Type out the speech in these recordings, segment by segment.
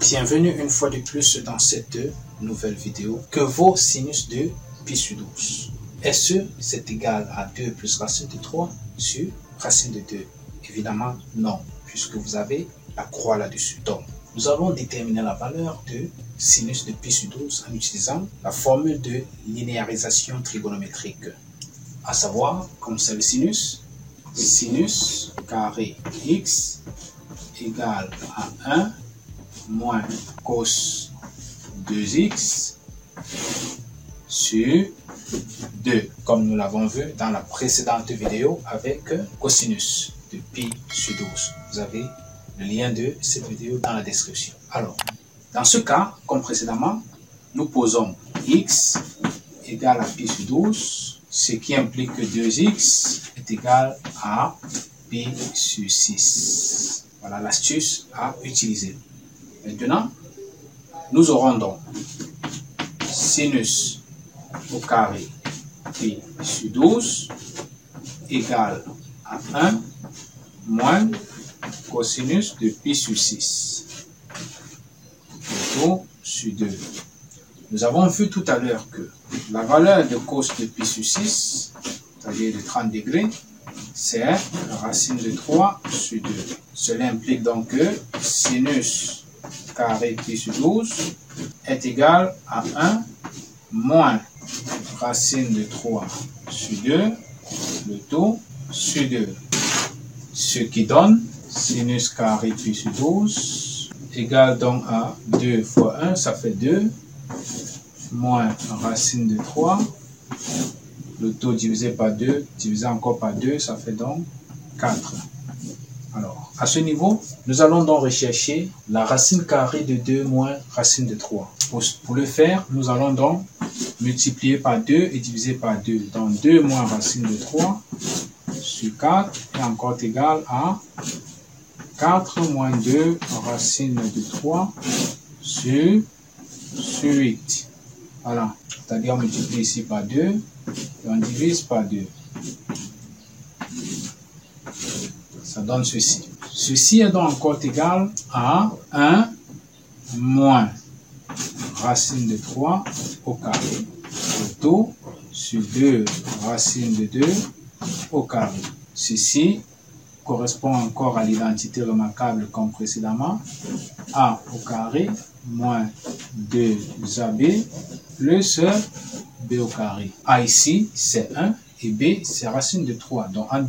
Bienvenue une fois de plus dans cette nouvelle vidéo. Que vaut sinus de pi sur 12? Est-ce que c'est égal à 2 plus racine de 3 sur racine de 2? Évidemment non, puisque vous avez la croix là-dessus. Donc, nous allons déterminer la valeur de sinus de pi sur 12 en utilisant la formule de linéarisation trigonométrique. À savoir, comme c'est le sinus, sinus carré x égale à 1 moins cos 2x sur 2, comme nous l'avons vu dans la précédente vidéo avec cosinus de pi sur 12. Vous avez le lien de cette vidéo dans la description. Alors, dans ce cas, comme précédemment, nous posons x égale à pi sur 12, ce qui implique que 2x est égal à pi sur 6. Voilà l'astuce à utiliser. Maintenant, nous aurons donc sinus au carré pi sur 12 égale à 1 moins cosinus de pi sur 6 plutôt sur 2. Nous avons vu tout à l'heure que la valeur de cos de pi sur 6, c'est-à-dire de 30 degrés, c'est racine de 3 sur 2. Cela implique donc que sinus carré pi sur 12 est égal à 1 moins racine de 3 sur 2, le tout sur 2. Ce qui donne sinus carré pi sur 12 égale donc à 2 fois 1, ça fait 2, moins racine de 3, le tout divisé par 2, divisé encore par 2, ça fait donc 4. Alors, à ce niveau, nous allons donc rechercher la racine carrée de 2 moins racine de 3. Pour le faire, nous allons donc multiplier par 2 et diviser par 2. Donc 2 moins racine de 3 sur 4 est encore égal à 4 moins 2 racine de 3 sur 8. Voilà, c'est-à-dire on multiplie ici par 2 et on divise par 2. Ça donne ceci. Ceci est donc encore égal à 1 moins racine de 3 au carré, le tout sur 2 racine de 2 au carré. Ceci correspond encore à l'identité remarquable comme précédemment. A au carré moins 2AB plus B au carré. A ici, c'est 1 et B, c'est racine de 3. Donc, en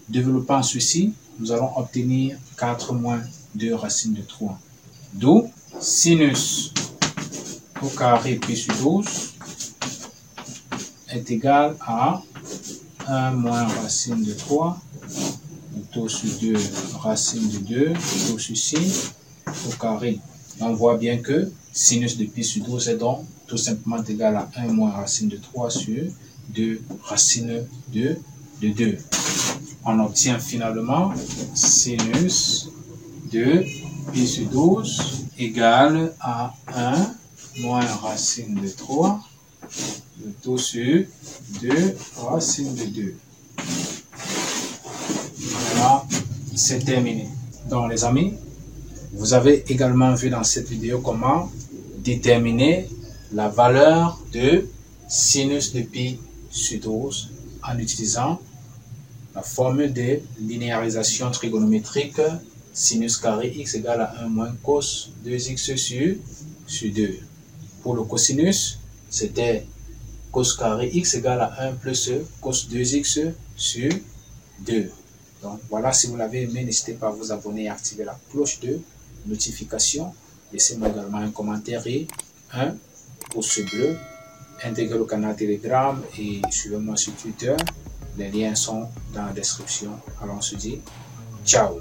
développant ceci, nous allons obtenir 4 moins 2 racine de 3. D'où sinus au carré pi sur 12 est égal à 1 moins racine de 3, tout sur 2 racine de 2, tout sur 6 au carré. On voit bien que sinus de pi sur 12 est donc tout simplement égal à 1 moins racine de 3 sur 2 racine de 2. On obtient finalement sinus de pi sur 12 égale à 1 moins racine de 3, le tout sur 2 racine de 2. Voilà, c'est terminé. Donc les amis, vous avez également vu dans cette vidéo comment déterminer la valeur de sinus de pi sur 12 en utilisant la formule de linéarisation trigonométrique sinus carré x égale à 1 moins cos 2x sur 2. Pour le cosinus, c'était cos carré x égale à 1 plus cos 2x sur 2. Donc voilà, si vous l'avez aimé, n'hésitez pas à vous abonner et activer la cloche de notification. Laissez-moi également un commentaire et un pouce bleu. Intégrez le canal Telegram et suivez-moi sur Twitter. Les liens sont dans la description. Alors on se dit ciao.